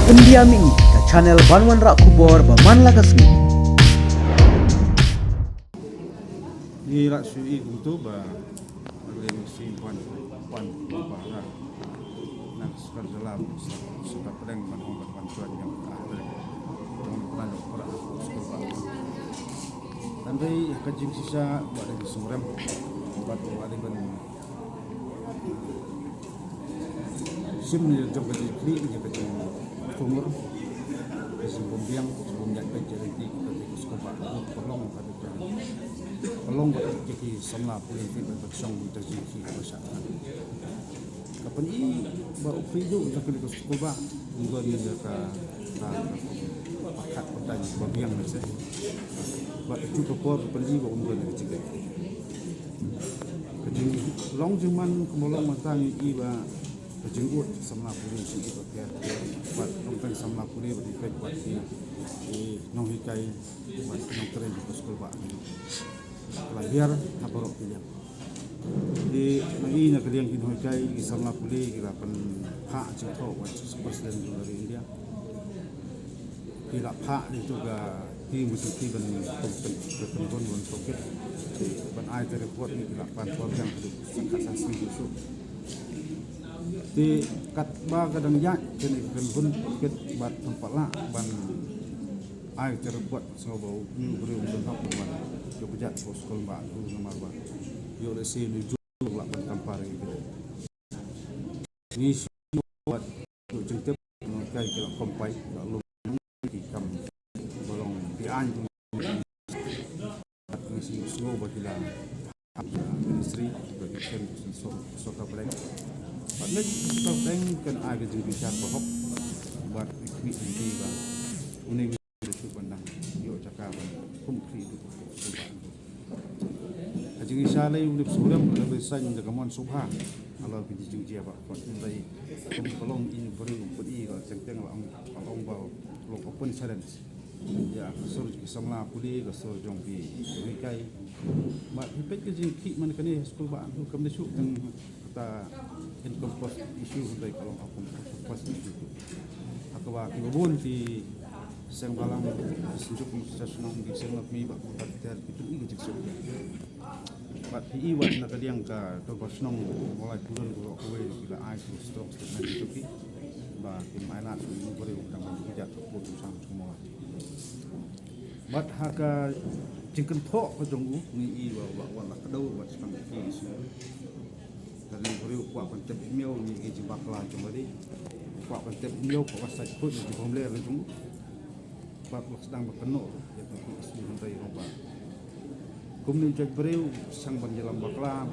Pendiami ke channel Banwan Rak Kubor Baman Lakasmi. Ni rak sui tu ba boleh mesti puan ba nak sekar dalam sebab pedang bantuan yang ada dengan orang sekolah. Andai kajing sisa buat lagi suram buat ada ben sim ni jom kajing kli ni kajing kumur kajing bombiang sebelum jadi jadi kita sekolah tolong pada pelong jadi semla politik bersong jadi masyarakat. Kapan ini baru video untuk kita sekolah untuk dia ka pakat petani bagian macam. Buat cukup por pergi baru untuk dia juga. Kejeng long zaman kemolong matang iba kejeng ut semla politik itu dia buat nongkrong semla politik beri buat di nonghikai buat nongkrong di sekolah. Lahir habarok dia. Di ini nak yang kinhokai kisah puli kira pen hak cipta buat presiden dari India. Kira hak itu ga tim betul ben pun soket. Ben ai report ni kira pan yang sangat sensitif. Di kat ba kadang ya kene pun soket bat tempat lah ban ai report so bau ni beri untuk hak buat yo pejat poskol ba nomor ba yo resi ni julu lah tampar gitu ni buat jengtep kai ke kompai lalu di kam bolong di anjing misi semua bagilah ministry bagi so kabel padahal stop deng kan ada jadi bicara bahok buat ikwi ba ini itu pandang yo cakap kumpi itu Jadi saya udah suram lebih sang dengan subhan kalau pergi jumpa apa pun dari pelong ini beri kalau cengkeng orang bawa pelong open challenge ya sur samla puli sur jompi rikai mak hipet ke jengki mana kini sekolah tu kami syuk teng kata income cost issue dari kalau aku cost itu aku bah kibun di sang balang sejuk senang di sang mi bak ter itu ini jeksuk But he was nak kalian ka to bosnong mulai bulan ko kowe bila ai to strong statement itu ki ba kim mainat ni beri utang bijak ko sang semua. But haka jingken tho ko jong ni i wa la kadau wa sang ki su. Dari beri ko kontep email ni ki bakla jong bari. Ko kontep email ko wasai ko di bomle jong. Ba ko sedang berkenal ya ki isu dari romba. Kemudian jadi beriu sang berjalan bakla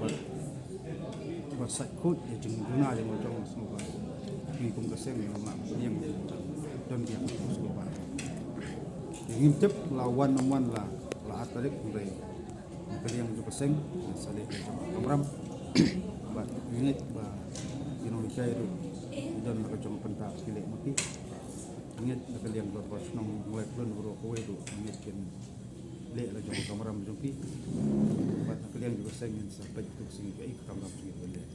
bersakut ya jengguna yang macam semua ini pun kesem yang dan dia semua ingin cep lawan namun lah atarik mulai yang juga kesem salih kamram bat ingat bah Indonesia itu dan macam pentas pilih mati ingat yang bersenang mulai bulan berokok itu ingat lek la jong kamera menjumpi bat kalian juga saya sampai itu sini ke kamera begitu lek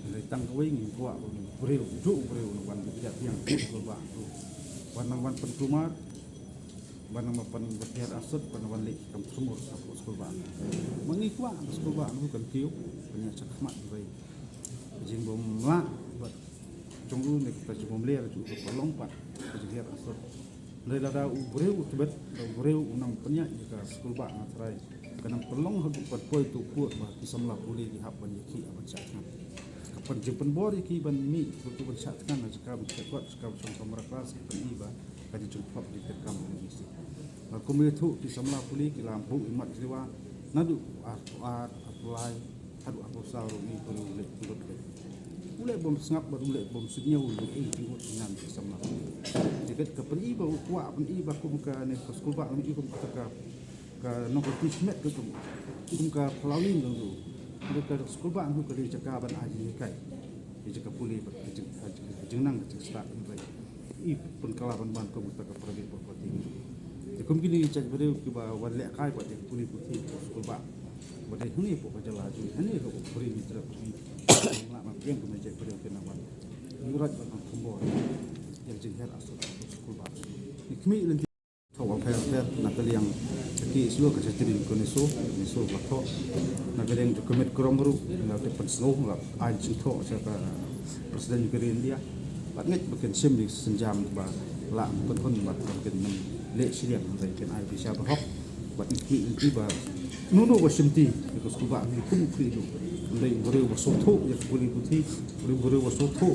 dari tang kawing kuat beriu juk beriu wan bijak yang kurba wan pentumar wan pen bertiar asut wan lek kam sumur aku kurba mengikwa kurba aku kan kiu punya cakmat baik jing bom la bat jong nek kita jom lek juga pelompat bertiar asut dari dah beriu tebet beriu unang penyak jika sekolah bak natrai kena pelong habis buat poi tu kuat bah kisamlah puli di hap ban yaki aban syatkan kapan jempen bor yaki ban mi tu ban syatkan jika kuat sekam kamera kelas kapan iba kaji jumpa di tekam mesti komunitu kisamlah puli ki lampu imat jiwa nadu apply hadu aku saru ni perlu bulat ulek bom sengap baru ulek bom sunyau ni tengok dengan kisamlah jika keperi baru kuat pun iba ku muka ni sekolah ni ku muka ka nombor tismet tu muka pelawin tu muka sekolah tu ke cakapan aji kai jika puli jenang start i pun kalaban ban ku muka ka pergi properti jadi kemungkinan cak beri ke ba walek kai buat puli putih sekolah buat ini pokok jalan tu ini ku beri mitra putih mak yang ku cak beri ke nama murat ban kembor yang jingher asal school ba ni kmi lenti thawal khair khair nakaliang ki islo ka chatiri ko ni so ba tho nakaliang document krom ru na te pan snow la ai chi tho sa ka presiden ke India bat ngai baken sim ni senjam ba la kon kon bat baken nam le siliang dai ken ai bisa ba hok bat ki ba nuno ba simti ko school ba ni kum kri du dai bore ba so tho ya puli puthi bore ba so tho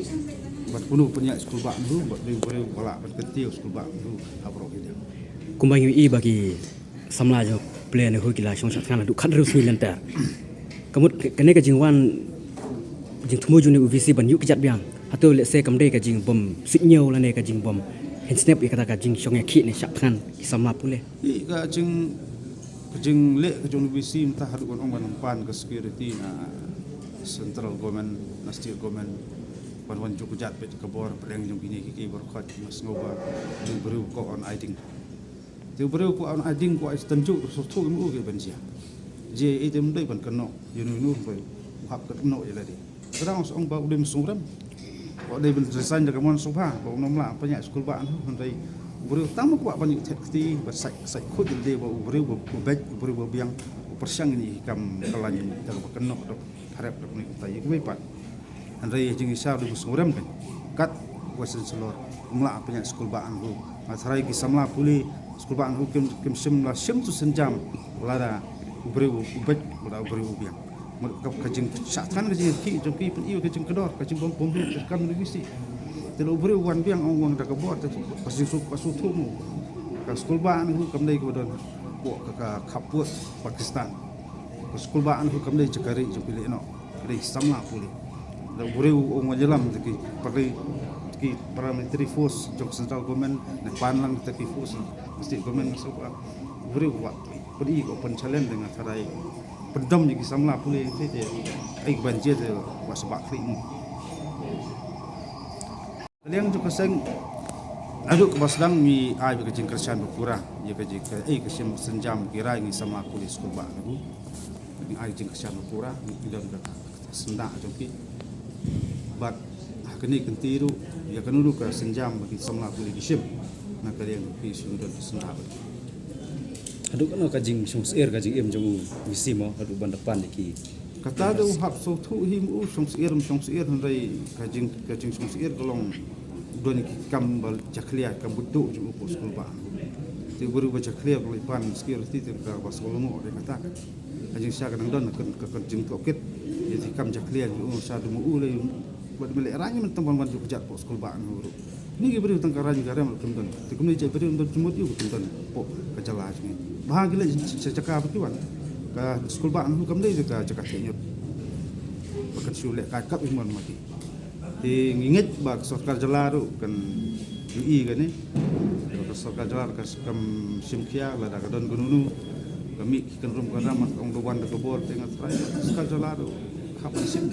bat kuno punya school ba nu bat dai bore wala bat ketiu school ba nu abro ida kumbang i bagi samla jo plan ho kila song sat kan du khat ru sui lenter kamut kene ka jingwan jing thumo juni UVC ban yu kijat biang hato le se kamde ka jing bom signal la ne ka jing bom hen snap i kata ka jing song ya khi ne sat kan ki samla pule i ka jing le ka jong UVC mta hadu kon ong ban pan ka security na central government na state government wan ju kujat pe ka bor preng jong kini ki bor khat mas ngoba jing bru ko on iding tu bru ko on iding ko is tanju so thu mu ke ban sia je item dai ban kano yunu nu ko hap ka no ya ladi kadang ong ba udim sungram ko dai ban resign da kamon sofa ko nom la panya school ba an dai bru tamu ko ban tekti ba sai khud de ba bru ko bek bru biang persiang ni kam kalanya da ba kano do harap do ni tai ko pat andai jing isa du sungram kan kat wasen selor mla panya school ba an ru masarai ki samla puli school ba an ru kim sim la sim tu senjam lara bru ubek lara bru biang kajing satan kajing ki jong ki pun iu kajing kedor kajing bom bom kam ni mesti telo bru wan biang ong wang da ka bot pasing su pasu tu mu ka school ba an ru kam dai ko don ko ka khaput Pakistan school ba an ru kam dai cakari jong pilih no dai samla puli da bru ong wajelam ki pakai ki paramilitary force jong central government na panlang taki force state government so bru wa pudi ko pen challenge dengan tarai pendom ni samla puli te ai banjir de wasbak fi kalian juga seng aduk ke basdang mi ai ke jing kersan berkurang ya ke jing ai ke senjam kira ni sama polis ko ba ni ai jing kersan berkurang ni dan senda joki bat kini kentiru ya kanulu ka senjam bagi samla puli kisim na kalian pi sudan senda adu kan ka jing song air ka jing em jong visi mo adu ban depan ki kata ada hap so thu him u song sir rai ka jing song sir golong doni kam bal jaklia kam budu ju ko skul ba ti buru ba jaklia ko pan security ti ka ba skul mo de kata ka jing sya ka nang don ka jing toket ya ti kam jaklia ju sa du mu le bad mele ranya men tambal man ju kujat ko skul ba nguru ni ge beri tang karanya garam kum don ti kum ni je beri don jumut yu kum don po ka jala ni bahagile cakap apa tuan ka skul ba nguru kam dei ka cakap tenyut bakat sule ka kap imon mati ti nginget ba sorkar jala ru kan UI kan ni ka sorkar jala ka kam simkia la da don gununu kami kan rum kan ramat ong do wan da bor tengat sorkar jala ru kapan sim